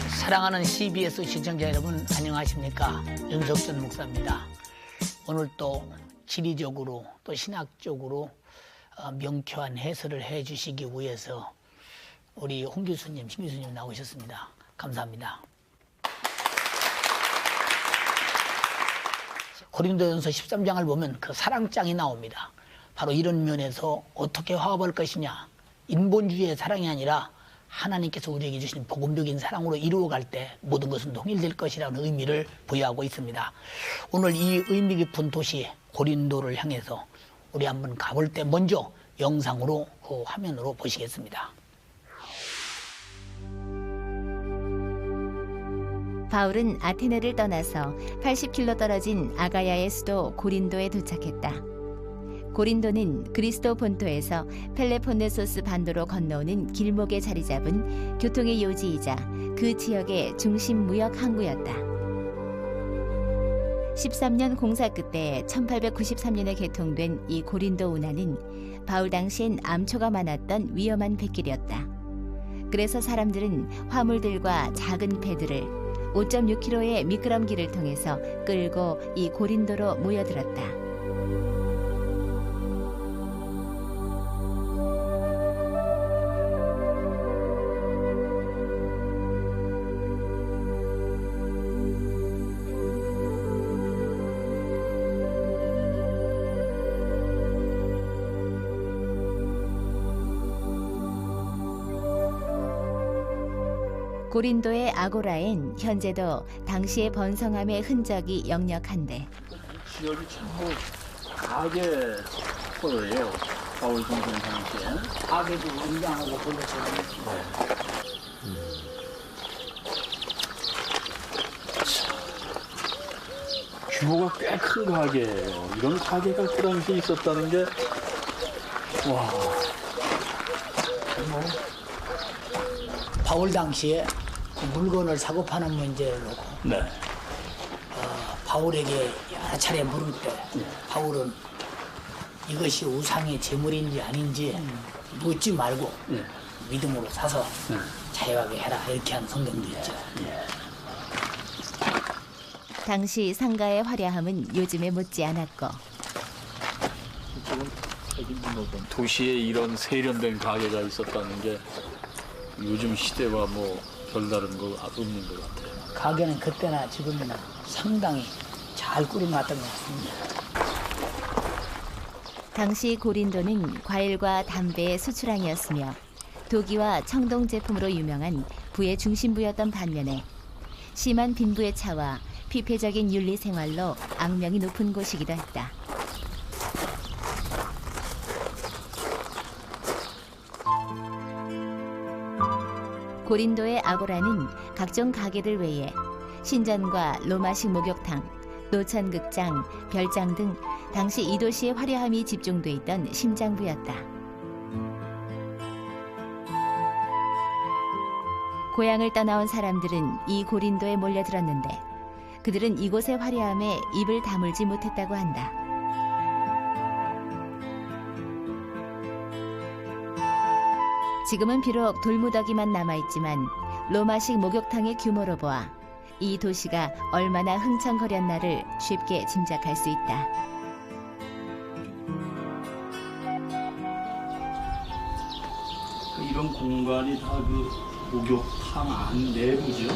사랑하는 CBS 시청자 여러분, 안녕하십니까? 윤석준 목사입니다. 오늘 또 지리적으로 또 신학적으로 명쾌한 해설을 해주시기 위해서 우리 홍 교수님, 신 교수님 나오셨습니다. 감사합니다. 고린도전서 13장을 보면 그 사랑장이 나옵니다. 바로 이런 면에서 어떻게 화합할 것이냐, 인본주의의 사랑이 아니라 하나님께서 우리에게 주신 복음적인 사랑으로 이루어갈 때 모든 것은 통일될 것이라는 의미를 부여하고 있습니다. 오늘 이 의미 깊은 도시 고린도를 향해서 우리 한번 가볼 때 먼저 영상으로 그 화면으로 보시겠습니다. 바울은 아테네를 떠나서 80km 떨어진 아가야의 수도 고린도에 도착했다. 고린도는 그리스도 본토에서 펠레폰네소스 반도로 건너오는 길목에 자리 잡은 교통의 요지이자 그 지역의 중심 무역 항구였다. 13년 공사 끝에 1893년에 개통된 이 고린도 운하는 바울 당시엔 암초가 많았던 위험한 뱃길이었다. 그래서 사람들은 화물들과 작은 배들을 5.6km의 미끄럼길을 통해서 끌고 이 고린도로 모여들었다. 고린도의 아고라엔 현재도 당시의 번성함의 흔적이 역력한데 지역이 전부 가게 거예요. 바울 동생 당시에. 가게도 웅장하고 볼록하고. 규모가 꽤 큰 가게예요. 이런 가게가 그 당시에 있었다는 게 와. 바울 당시에 그 물건을 사고 파는 문제를 놓고 네. 바울에게 여러 차례 물을 때 바울은 이것이 우상의 제물인지 아닌지 묻지 말고 믿음으로 사서 자유하게 해라, 이렇게 한 성경도 있죠. 당시 상가의 화려함은 요즘에 못지 않았고 도시에 이런 세련된 가게가 있었다는 게 요즘 시대와 뭐 별다른 거 없는 것 같아요. 가게는 그때나 지금이나 상당히 잘 꾸려놨던 것 같습니다. 당시 고린도는 과일과 담배의 수출항이었으며 도기와 청동 제품으로 유명한 부의 중심부였던 반면에 심한 빈부의 차와 피폐적인 윤리 생활로 악명이 높은 곳이기도 했다. 고린도의 아고라는 각종 가게들 외에 신전과 로마식 목욕탕, 노천극장, 별장 등 당시 이 도시의 화려함이 집중돼 있던 심장부였다. 고향을 떠나온 사람들은 이 고린도에 몰려들었는데 그들은 이곳의 화려함에 입을 다물지 못했다고 한다. 지금은 비록 돌무더기만 남아있지만 로마식 목욕탕의 규모로 보아 이 도시가 얼마나 흥청거렸나를 쉽게 짐작할 수 있다. 이런 공간이 다 그 목욕탕 안 내부죠?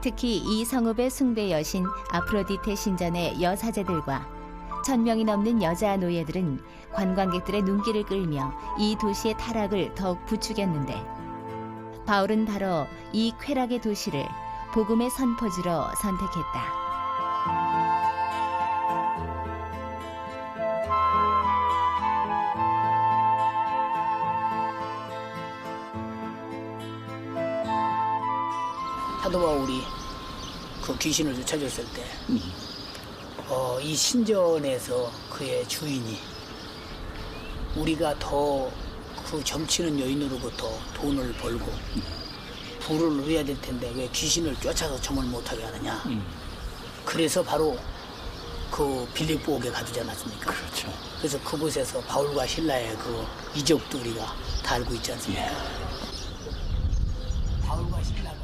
특히 이 성읍의 숭배 여신 아프로디테 신전의 여사제들과 1000명이 넘는 여자 노예들은 관광객들의 눈길을 끌며 이 도시의 타락을 더욱 부추겼는데 바울은 바로 이 쾌락의 도시를 복음의 선포지로 선택했다. 사도 바울이 그 귀신을 쫓아줬을 때, 이 신전에서 그의 주인이 우리가 더 그 점치는 여인으로부터 돈을 벌고 부를 누려야 될 텐데 왜 귀신을 쫓아서 점을 못하게 하느냐. 그래서 바로 그 빌립보옥에 가두지 않았습니까? 그렇죠. 그래서 그곳에서 바울과 신라의 그 이적도 우리가 다 알고 있지 않습니까? 바울과 신라가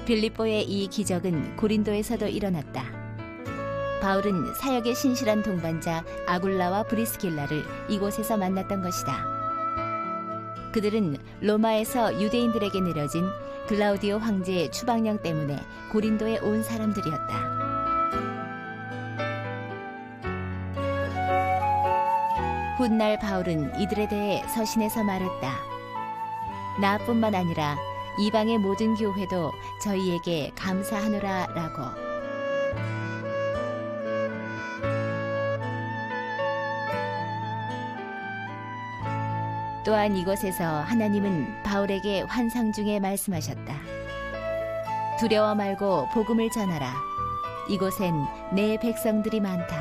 빌립보의 이 기적은 고린도에서도 일어났다. 바울은 사역의 신실한 동반자 아굴라와 브리스길라를 이곳에서 만났던 것이다. 그들은 로마에서 유대인들에게 내려진 글라우디오 황제의 추방령 때문에 고린도에 온 사람들이었다. 훗날 바울은 이들에 대해 서신에서 말했다. 나뿐만 아니라 이방의 모든 교회도 저희에게 감사하노라라고. 또한 이곳에서 하나님은 바울에게 환상 중에 말씀하셨다. 두려워 말고 복음을 전하라. 이곳엔 내 백성들이 많다.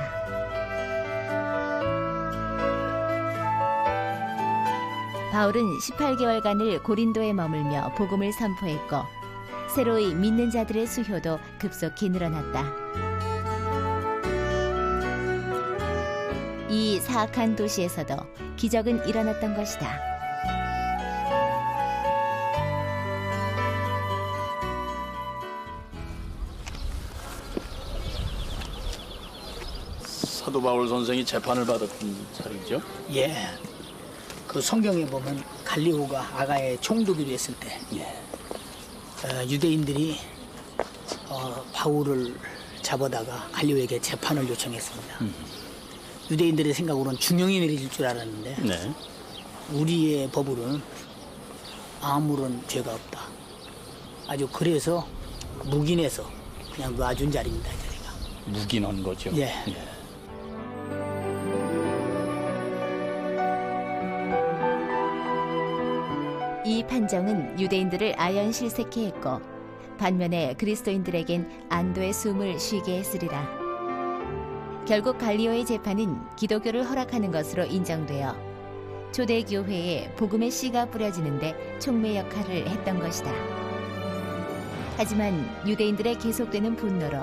바울은 18개월간을 고린도에 머물며 복음을 선포했고 새로이 믿는 자들의 수효도 급속히 늘어났다. 이 사악한 도시에서도 기적은 일어났던 것이다. 사도 바울 선생이 재판을 받았던 자리죠. 예, 그 성경에 보면 갈리오가 아가에 총독이 됐을 때 유대인들이 바울을 잡아다가 갈리오에게 재판을 요청했습니다. 유대인들의 생각으로는 중형이 내려질 줄 알았는데 네. 우리의 법으로는 아무런 죄가 없다. 아주 그래서 묵인해서 그냥 놔준 자리입니다. 이 자리가. 묵인한 거죠. 예. 이 판정은 유대인들을 아연실색케 했고 반면에 그리스도인들에겐 안도의 숨을 쉬게 했으리라. 결국 갈리오의 재판은 기독교를 허락하는 것으로 인정되어 초대교회에 복음의 씨가 뿌려지는데 촉매 역할을 했던 것이다. 하지만 유대인들의 계속되는 분노로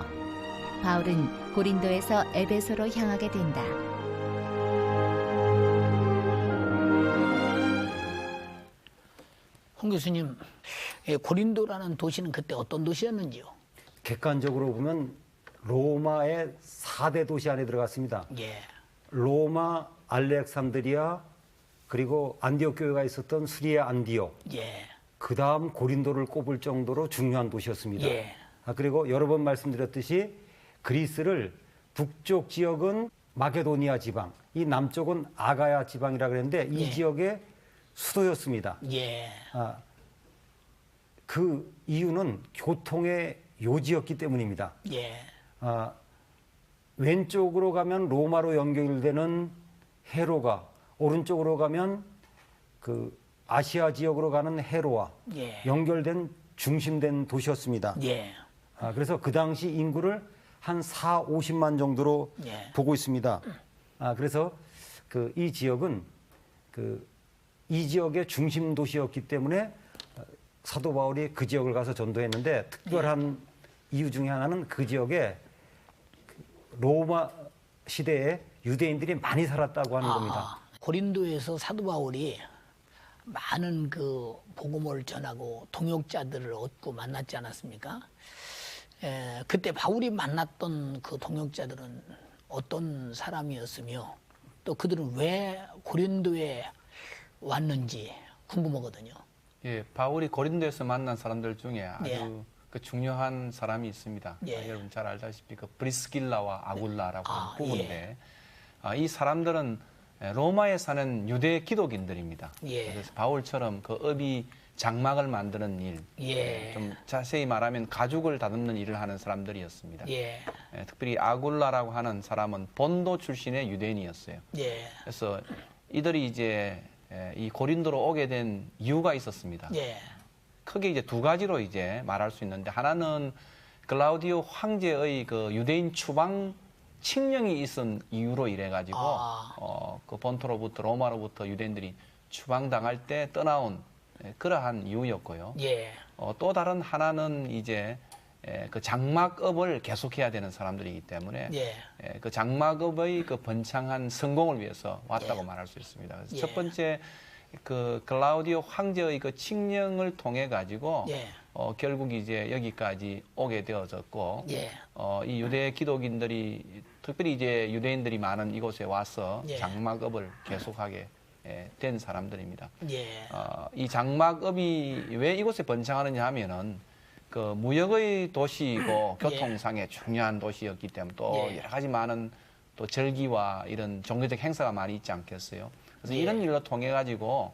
바울은 고린도에서 에베소로 향하게 된다. 홍 교수님, 고린도라는 도시는 그때 어떤 도시였는지요? 객관적으로 보면 로마의 4대 도시 안에 들어갔습니다. 예. 로마, 알렉산드리아, 그리고 안디옥 교회가 있었던 수리아 안디옥, 예. 그 다음 고린도를 꼽을 정도로 중요한 도시였습니다. 예. 그리고 여러 번 말씀드렸듯이 그리스를 북쪽 지역은 마게도니아 지방, 이 남쪽은 아가야 지방이라 그랬는데 이 예. 지역의 수도였습니다. 예. 그 이유는 교통의 요지였기 때문입니다. 예. 왼쪽으로 가면 로마로 연결되는 헤로가, 오른쪽으로 가면 그 아시아 지역으로 가는 헤로와 예. 연결된 중심된 도시였습니다. 예. 그래서 그 당시 인구를 한 4, 50만 정도로 예. 보고 있습니다. 그래서 그 이 지역은 이 지역의 중심 도시였기 때문에 사도 바울이 그 지역을 가서 전도했는데 특별한 이유 중에 하나는 그 지역에 로마 시대에 유대인들이 많이 살았다고 하는 겁니다. 고린도에서 사도 바울이 많은 그 복음을 전하고 동역자들을 얻고 만났지 않았습니까? 그때 바울이 만났던 그 동역자들은 어떤 사람이었으며 또 그들은 왜 고린도에 왔는지 궁금하거든요. 예, 바울이 고린도에서 만난 사람들 중에 아주 예. 그 중요한 사람이 있습니다. 예. 여러분 잘 알다시피 그 브리스길라와 아굴라라고 하는 부부인데 예. 이 사람들은 로마에 사는 유대 기독인들입니다. 예. 그래서 바울처럼 그 업이 장막을 만드는 일, 예. 좀 자세히 말하면 가죽을 다듬는 일을 하는 사람들이었습니다. 예. 특별히 아굴라라고 하는 사람은 본도 출신의 유대인이었어요. 예. 그래서 이들이 이제 이 고린도로 오게 된 이유가 있었습니다. 예. 크게 이제 두 가지로 이제 말할 수 있는데, 하나는 글라우디오 황제의 그 유대인 추방 칙령이 있은 이유로 이래 가지고 그 본토로부터 로마로부터 유대인들이 추방당할 때 떠나온 그러한 이유였고요. 예. 또 다른 하나는 이제 그 장막업을 계속해야 되는 사람들이기 때문에 예. 그 장막업의 그 번창한 성공을 위해서 왔다고 예. 말할 수 있습니다. 그래서 예. 첫 번째 그 글라우디오 황제의 그 칙령을 통해 가지고 예. 결국 이제 여기까지 오게 되어졌고, 예. 이 유대 기독인들이 특별히 이제 유대인들이 많은 이곳에 와서 예. 장막업을 계속하게 된 사람들입니다. 예. 이 장막업이 왜 이곳에 번창하느냐 하면은 그 무역의 도시이고 교통상의 중요한 도시였기 때문에 또 예. 여러 가지 많은 또 절기와 이런 종교적 행사가 많이 있지 않겠어요. 그래서 예. 이런 일로 통해 가지고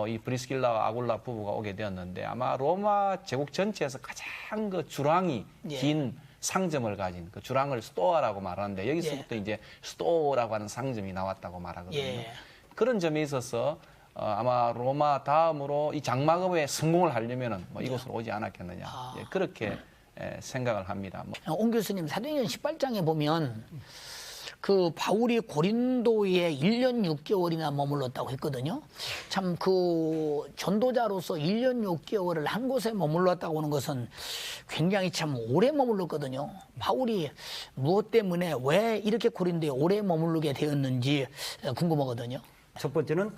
이 브리스길라와 아굴라 부부가 오게 되었는데, 아마 로마 제국 전체에서 가장 그 주랑이 예. 긴 상점을 가진 그 주랑을 스토아라고 말하는데, 여기서부터 이제 스토라고 하는 상점이 나왔다고 말하거든요. 예. 그런 점에 있어서 아마 로마 다음으로 이 장막업에 성공을 하려면은 뭐 이곳으로 오지 않았겠느냐, 그렇게 생각을 합니다. 옹 교수님, 사도행전 18장에 보면 그 바울이 고린도에 1년 6개월이나 머물렀다고 했거든요. 참 그 전도자로서 1년 6개월을 한 곳에 머물렀다고 하는 것은 굉장히 참 오래 머물렀거든요. 바울이 무엇 때문에 왜 이렇게 고린도에 오래 머무르게 되었는지 궁금하거든요. 첫 번째는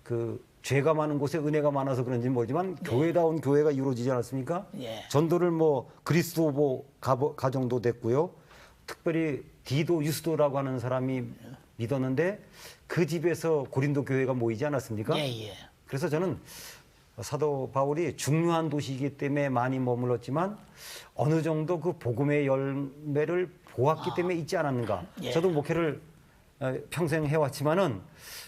그 죄가 많은 곳에 은혜가 많아서 그런지 모르지만 교회다운 교회가 이루어지지 않았습니까? 예. 전도를 뭐 그리스도보 가정도 됐고요. 특별히 디도 유스도라고 하는 사람이 믿었는데 그 집에서 고린도 교회가 모이지 않았습니까? 예, 예. 그래서 저는 사도 바울이 중요한 도시이기 때문에 많이 머물렀지만 어느 정도 그 복음의 열매를 보았기 때문에 있지 않았는가. 예. 저도 목회를 평생 해왔지만은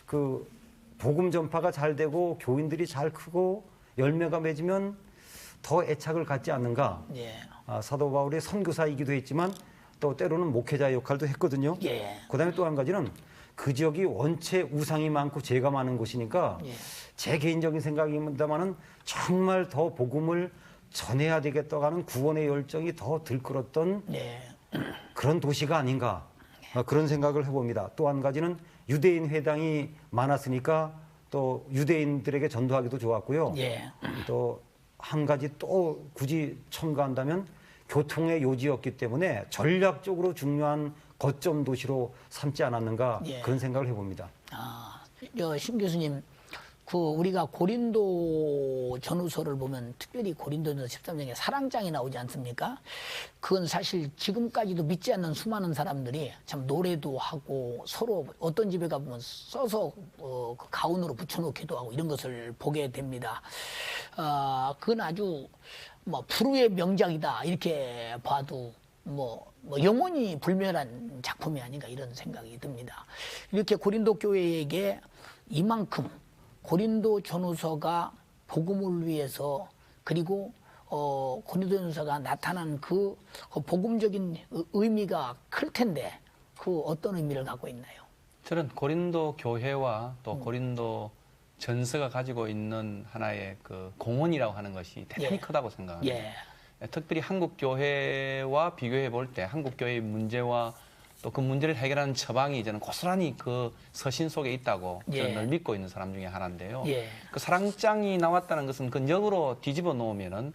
그 복음 전파가 잘 되고 교인들이 잘 크고 열매가 맺으면 더 애착을 갖지 않는가. 예. 사도 바울이 선교사이기도 했지만 또 때로는 목회자 역할도 했거든요. 예. 그다음에 또 한 가지는 그 지역이 원체 우상이 많고 죄가 많은 곳이니까 예. 제 개인적인 생각입니다만은 정말 더 복음을 전해야 되겠다고 하는 구원의 열정이 더 들끓었던 예. 그런 도시가 아닌가, 그런 생각을 해봅니다. 또 한 가지는 유대인 회당이 많았으니까 또 유대인들에게 전도하기도 좋았고요. 예. 또 한 가지 또 굳이 첨가한다면 교통의 요지였기 때문에 전략적으로 중요한 거점 도시로 삼지 않았는가, 예. 그런 생각을 해봅니다. 심 교수님, 그 우리가 고린도 전후서를 보면 특별히 고린도전서 13장에 사랑장이 나오지 않습니까? 그건 사실 지금까지도 믿지 않는 수많은 사람들이 참 노래도 하고 서로 어떤 집에 가보면 써서 그 가운으로 붙여놓기도 하고 이런 것을 보게 됩니다. 그건 아주 뭐 불후의 명작이다 이렇게 봐도 뭐 영원히 불멸한 작품이 아닌가 이런 생각이 듭니다. 이렇게 고린도 교회에게 이만큼 고린도 전후서가 복음을 위해서, 그리고 고린도 전후서가 나타난 그 복음적인 의미가 클 텐데 그 어떤 의미를 갖고 있나요? 저는 고린도 교회와 또 고린도 전서가 가지고 있는 하나의 그 공헌이라고 하는 것이 대단히 예. 크다고 생각합니다. 예. 특별히 한국 교회와 비교해 볼 때 한국 교회의 문제와 또 그 문제를 해결하는 처방이 이제는 고스란히 그 서신 속에 있다고 예. 저는 늘 믿고 있는 사람 중에 하나인데요. 예. 그 사랑장이 나왔다는 것은 그 역으로 뒤집어 놓으면은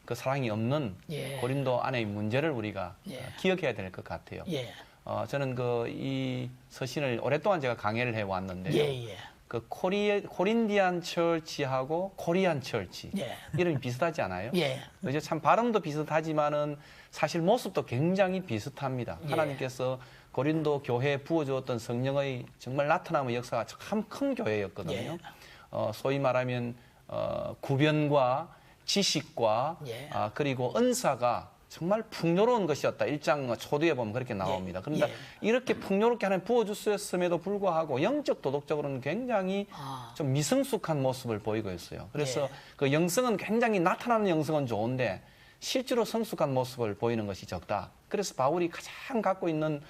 그 사랑이 없는 예. 고린도 안의 문제를 우리가 예. 기억해야 될 것 같아요. 예. 저는 그 이 서신을 오랫동안 제가 강해를 해 왔는데요. 예. 예. 그 코린디안 철치하고 코리안 철치 예. 이름이 비슷하지 않아요? 예. 이제 참 발음도 비슷하지만은 사실 모습도 굉장히 비슷합니다. 예. 하나님께서 고린도 교회에 부어주었던 성령의 정말 나타남의 역사가 참 큰 교회였거든요. 예. 소위 말하면 구변과 지식과 예. 그리고 은사가 정말 풍요로운 것이었다. 1장 초두에 보면 그렇게 나옵니다. 그런데 예. 이렇게 풍요롭게 하나님 부어주셨음에도 불구하고 영적 도덕적으로는 굉장히 좀 미성숙한 모습을 보이고 있어요. 그래서 예. 그 영성은 굉장히 나타나는 영성은 좋은데 실제로 성숙한 모습을 보이는 것이 적다. 그래서 바울이 가장 갖고 있는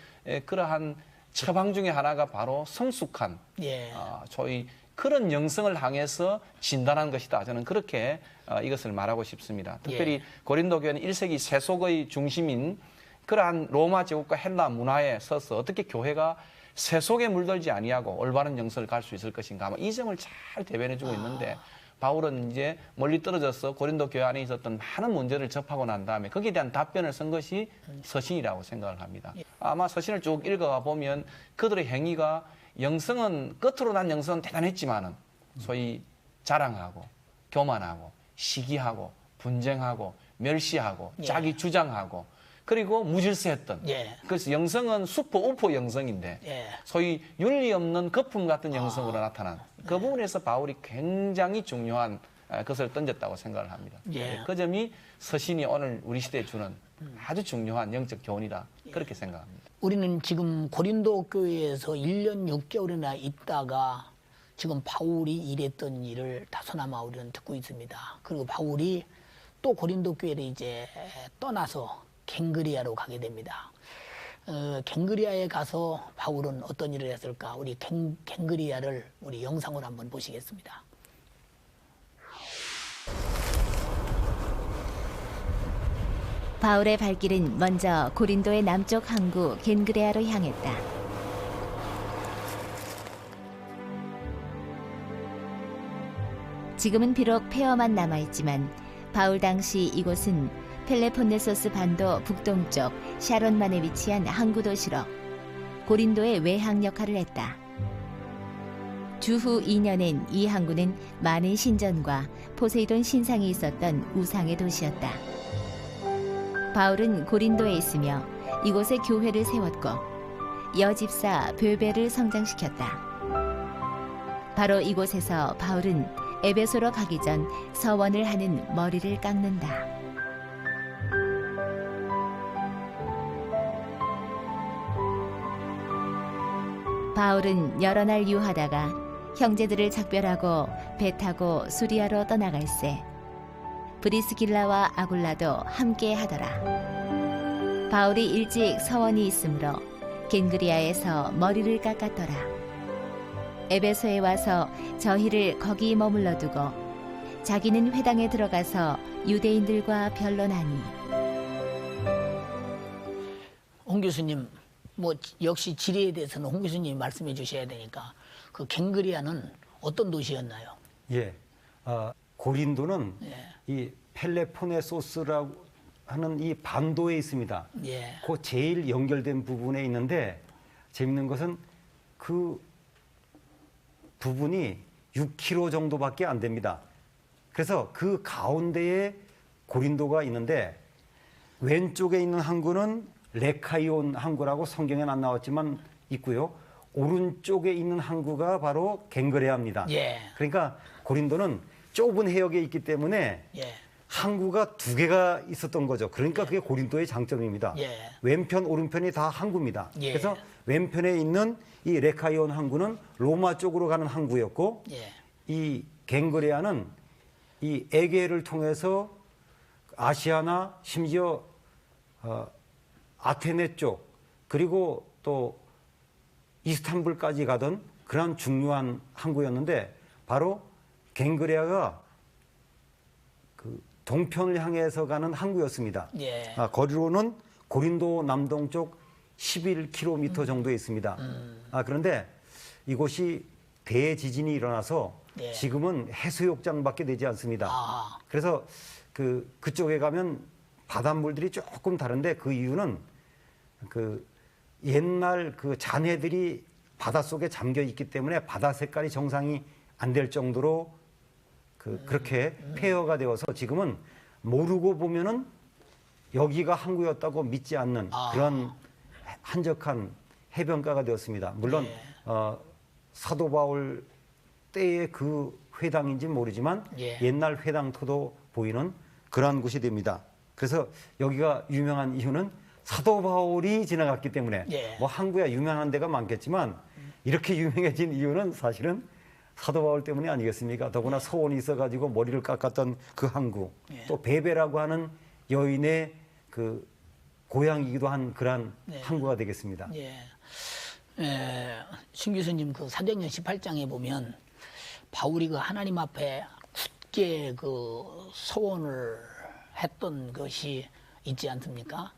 그러한 처방 중에 하나가 바로 성숙한 예. 저희 그런 영성을 향해서 진단한 것이다. 저는 그렇게 이것을 말하고 싶습니다. 특별히 고린도 교회는 1세기 세속의 중심인 그러한 로마 제국과 헬라 문화에 서서 어떻게 교회가 세속에 물들지 아니하고 올바른 영성을 갈 수 있을 것인가, 아마 이 점을 잘 대변해주고 있는데, 바울은 이제 멀리 떨어져서 고린도 교회 안에 있었던 많은 문제를 접하고 난 다음에 거기에 대한 답변을 쓴 것이 서신이라고 생각을 합니다. 아마 서신을 쭉 읽어가 보면 그들의 행위가 영성은, 끝으로 난 영성은 대단했지만은 소위 자랑하고 교만하고 시기하고 분쟁하고 멸시하고 자기 주장하고 그리고 무질서했던, 그래서 영성은 수포 우포 영성인데 소위 윤리 없는 거품 같은 영성으로 나타난 그 부분에서 바울이 굉장히 중요한 것을 던졌다고 생각을 합니다. 그 점이 서신이 오늘 우리 시대에 주는 아주 중요한 영적 교훈이다, 그렇게 생각합니다. 우리는 지금 고린도 교회에서 1년 6개월이나 있다가 지금 바울이 일했던 일을 다소나마 우리는 듣고 있습니다. 그리고 바울이 또 고린도 교회를 이제 떠나서 갱그리아로 가게 됩니다. 갱그리아에 가서 바울은 어떤 일을 했을까? 우리 갱그리아를 우리 영상으로 한번 보시겠습니다. 바울의 발길은 먼저 고린도의 남쪽 항구 겐그레아로 향했다. 지금은 비록 폐허만 남아있지만 바울 당시 이곳은 펠레폰네소스 반도 북동쪽 샤론만에 위치한 항구 도시로 고린도의 외항 역할을 했다. 주후 2년엔 이 항구는 많은 신전과 포세이돈 신상이 있었던 우상의 도시였다. 바울은 고린도에 있으며 이곳에 교회를 세웠고 여집사 뻬베를 성장시켰다. 바로 이곳에서 바울은 에베소로 가기 전 서원을 하는 머리를 깎는다. 바울은 여러 날 유하다가 형제들을 작별하고 배 타고 수리아로 떠나갈새 브리스길라와 아굴라도 함께 하더라. 바울이 일찍 서원이 있으므로 겐그리아에서 머리를 깎았더라. 에베소에 와서 저희를 거기 머물러 두고 자기는 회당에 들어가서 유대인들과 변론하니. 홍 교수님, 뭐 역시 지리에 대해서는 홍 교수님이 말씀해 주셔야 되니까 그 갱그리아는 어떤 도시였나요? 고린도는 이 펠레폰네소스라고 하는 이 반도에 있습니다. 그 제일 연결된 부분에 있는데 재밌는 것은 그 부분이 6km 정도밖에 안 됩니다. 그래서 그 가운데에 고린도가 있는데 왼쪽에 있는 항구는 레카이온 항구라고 성경에는 안 나왔지만 있고요. 오른쪽에 있는 항구가 바로 갱그레아입니다. 그러니까 고린도는 좁은 해역에 있기 때문에 항구가 2개가 있었던 거죠. 그러니까 그게 고린도의 장점입니다. 왼편, 오른편이 다 항구입니다. 그래서 왼편에 있는 이 레카이온 항구는 로마 쪽으로 가는 항구였고 이 갱그레아는 이 에게를 통해서 아시아나 심지어 아테네 쪽 그리고 또 이스탄불까지 가던 그런 중요한 항구였는데 바로 갱그레아가 그 동편을 향해서 가는 항구였습니다. 거리로는 고린도 남동쪽 11km 정도에 있습니다. 그런데 이곳이 대지진이 일어나서 지금은 해수욕장밖에 되지 않습니다. 그래서 그쪽에 가면 바닷물들이 조금 다른데 그 이유는 그 옛날 그 잔해들이 바닷속에 잠겨 있기 때문에 바다 색깔이 정상이 안 될 정도로 그렇게 폐허가 되어서 지금은 모르고 보면은 여기가 항구였다고 믿지 않는 그런 한적한 해변가가 되었습니다. 물론 사도 바울 때의 그 회당인지 모르지만 옛날 회당터도 보이는 그러한 곳이 됩니다. 그래서 여기가 유명한 이유는 사도 바울이 지나갔기 때문에 뭐 항구야 유명한 데가 많겠지만 이렇게 유명해진 이유는 사실은 사도 바울 때문이 아니겠습니까? 더구나 소원이 있어가지고 머리를 깎았던 그 항구, 또 베베라고 하는 여인의 그 고향이기도 한 그러한 항구가 되겠습니다. 신 교수님 그 사도행전 18장에 보면 바울이 그 하나님 앞에 굳게 그 서원을 했던 것이 있지 않습니까?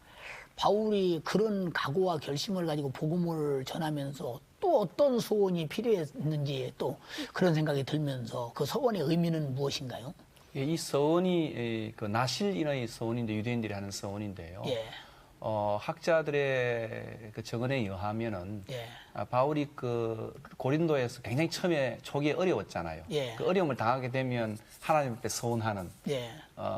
바울이 그런 각오와 결심을 가지고 복음을 전하면서 또 어떤 소원이 필요했는지 또 그런 생각이 들면서 그 서원의 의미는 무엇인가요? 예, 이 서원이 그 나실인의 서원인데 유대인들이 하는 서원인데요. 예. 학자들의 그 증언에 의하면은 예. 바울이 그 고린도에서 굉장히 처음에 초기에 어려웠잖아요. 예. 그 어려움을 당하게 되면 하나님 앞에 서원하는 예.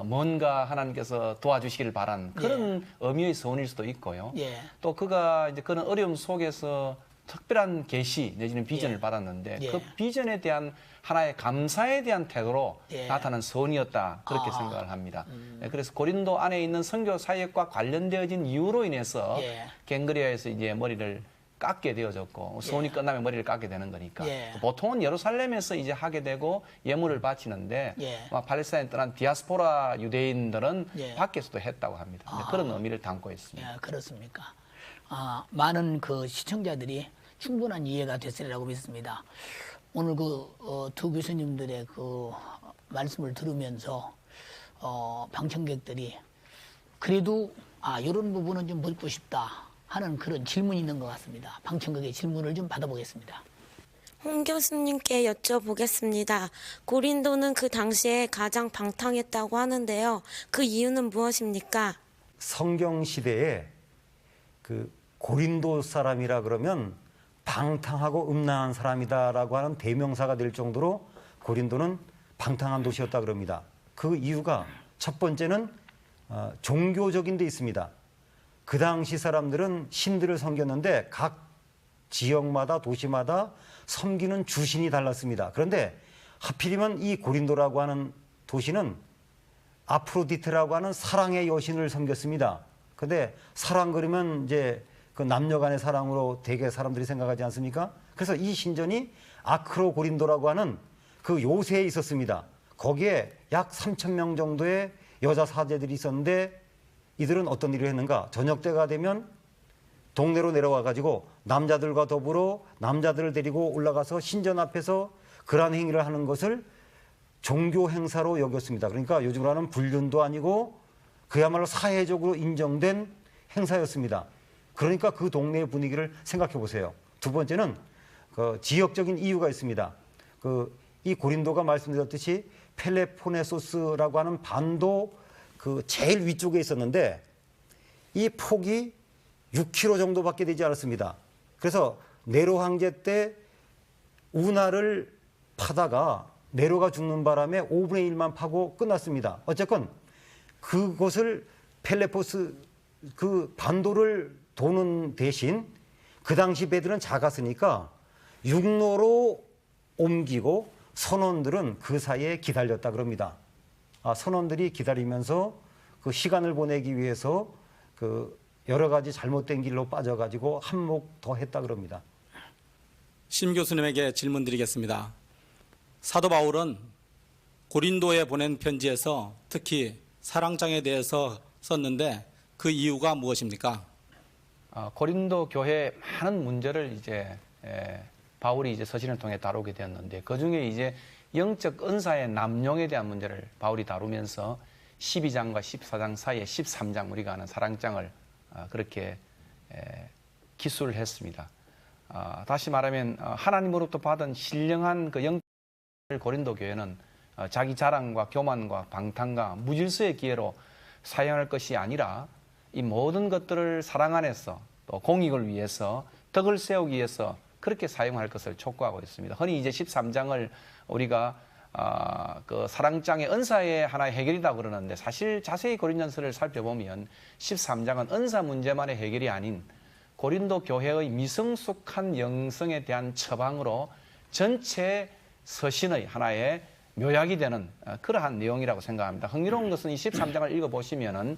뭔가 하나님께서 도와주시기를 바라는 그런 의미의 서원일 수도 있고요. 예. 또 그가 이제 그런 어려움 속에서 특별한 계시 내지는 비전을 예. 받았는데 예. 그 비전에 대한 하나의 감사에 대한 태도로 예. 나타난 서원이었다 그렇게 생각을 합니다. 그래서 고린도 안에 있는 선교 사역과 관련되어진 이유로 인해서 예. 갱그리아에서 이제 머리를 깎게 되어졌고 서원이 끝나면 머리를 깎게 되는 거니까 예. 보통은 예루살렘에서 이제 하게 되고 예물을 바치는데 예. 팔레스타인 떠난 디아스포라 유대인들은 예. 밖에서도 했다고 합니다. 그런 의미를 담고 있습니다. 예, 그렇습니까? 많은 그 시청자들이 충분한 이해가 됐으리라고 믿습니다. 오늘 두 교수님들의 그 말씀을 들으면서 방청객들이 그래도 이런 부분은 좀 묻고 싶다 하는 그런 질문이 있는 것 같습니다. 방청객의 질문을 좀 받아보겠습니다. 홍 교수님께 여쭤보겠습니다. 고린도는 그 당시에 가장 방탕했다고 하는데요. 그 이유는 무엇입니까? 성경 시대에 그 고린도 사람이라 그러면 방탕하고 음란한 사람이다라고 하는 대명사가 될 정도로 고린도는 방탕한 도시였다 그럽니다. 그 이유가 첫 번째는 종교적인 데 있습니다. 그 당시 사람들은 신들을 섬겼는데 각 지역마다 도시마다 섬기는 주신이 달랐습니다. 그런데 하필이면 이 고린도라고 하는 도시는 아프로디테라고 하는 사랑의 여신을 섬겼습니다. 그런데 사랑 그러면 이제 그 남녀 간의 사랑으로 대개 사람들이 생각하지 않습니까? 그래서 이 신전이 아크로고린도라고 하는 그 요새에 있었습니다. 거기에 약 3,000명 정도의 여자 사제들이 있었는데 이들은 어떤 일을 했는가? 저녁 때가 되면 동네로 내려와 가지고 남자들과 더불어 남자들을 데리고 올라가서 신전 앞에서 그러한 행위를 하는 것을 종교 행사로 여겼습니다. 그러니까 요즘으로 하는 불륜도 아니고 그야말로 사회적으로 인정된 행사였습니다. 그러니까 그 동네의 분위기를 생각해 보세요. 두 번째는 그 지역적인 이유가 있습니다. 이 고린도가 말씀드렸듯이 펠레포네소스라고 하는 반도 그 제일 위쪽에 있었는데 이 폭이 6km 정도밖에 되지 않았습니다. 그래서 네로 황제 때 운하를 파다가 네로가 죽는 바람에 5분의 1만 파고 끝났습니다. 어쨌건 그곳을 펠레포스 그 반도를 도는 대신 그 당시 배들은 작았으니까 육로로 옮기고 선원들은 그 사이에 기다렸다 그럽니다. 선원들이 기다리면서 그 시간을 보내기 위해서 그 여러 가지 잘못된 길로 빠져가지고 한몫 더 했다 그럽니다. 심 교수님에게 질문 드리겠습니다. 사도 바울은 고린도에 보낸 편지에서 특히 사랑장에 대해서 썼는데 그 이유가 무엇입니까? 고린도 교회의 많은 문제를 이제 바울이 이제 서신을 통해 다루게 되었는데 그 중에 이제 영적 은사의 남용에 대한 문제를 바울이 다루면서 12장과 14장 사이에 13장 우리가 아는 사랑장을 그렇게 기술을 했습니다. 다시 말하면 하나님으로부터 받은 신령한 그 영적 고린도 교회는 자기 자랑과 교만과 방탕과 무질서의 기회로 사용할 것이 아니라 이 모든 것들을 사랑 안에서 또 공익을 위해서 덕을 세우기 위해서 그렇게 사용할 것을 촉구하고 있습니다. 흔히 이제 13장을 우리가 그 사랑장의 은사의 하나의 해결이라고 그러는데 사실 자세히 고린전서를 살펴보면 13장은 은사 문제만의 해결이 아닌 고린도 교회의 미성숙한 영성에 대한 처방으로 전체 서신의 하나의 묘약이 되는 그러한 내용이라고 생각합니다. 흥미로운 것은 이 13장을 읽어보시면은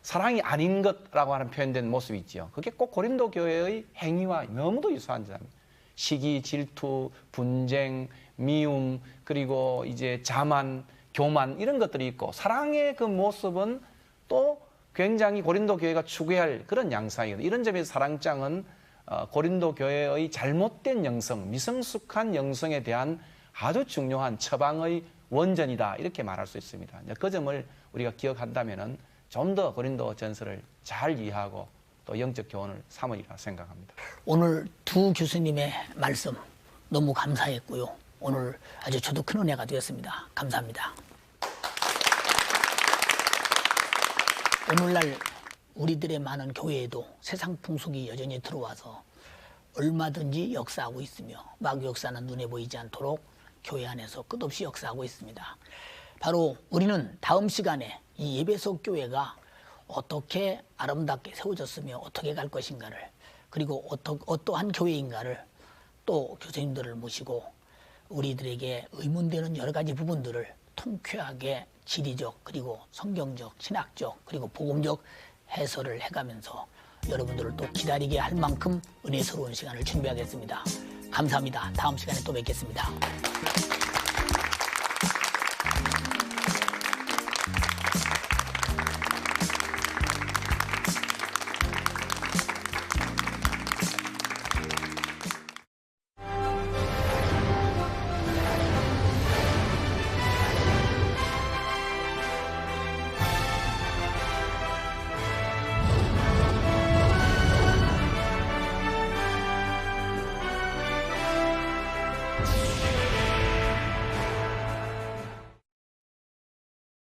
사랑이 아닌 것라고 하는 표현된 모습이 있죠. 그게 꼭 고린도 교회의 행위와 너무도 유사한 점입니다. 시기, 질투, 분쟁, 미움, 그리고 이제 자만, 교만 이런 것들이 있고 사랑의 그 모습은 또 굉장히 고린도 교회가 추구해야 할 그런 양상이거든요. 이런 점에서 사랑장은 고린도 교회의 잘못된 영성, 미성숙한 영성에 대한 아주 중요한 처방의 원전이다 이렇게 말할 수 있습니다. 이제 그 점을 우리가 기억한다면은 좀 더 고린도 전서를 잘 이해하고 또 영적 교훈을 삼으리라 생각합니다. 오늘 두 교수님의 말씀 너무 감사했고요. 오늘 아주 저도 큰 은혜가 되었습니다. 감사합니다. 오늘날 우리들의 많은 교회에도 세상 풍속이 여전히 들어와서 얼마든지 역사하고 있으며 마귀 역사는 눈에 보이지 않도록 교회 안에서 끝없이 역사하고 있습니다. 바로 우리는 다음 시간에 이 예배소 교회가 어떻게 아름답게 세워졌으며 어떻게 갈 것인가를, 그리고 어떠한 교회인가를 또 교수님들을 모시고 우리들에게 의문되는 여러 가지 부분들을 통쾌하게 지리적 그리고 성경적, 신학적 그리고 복음적 해설을 해가면서 여러분들을 또 기다리게 할 만큼 은혜스러운 시간을 준비하겠습니다. 감사합니다. 다음 시간에 또 뵙겠습니다.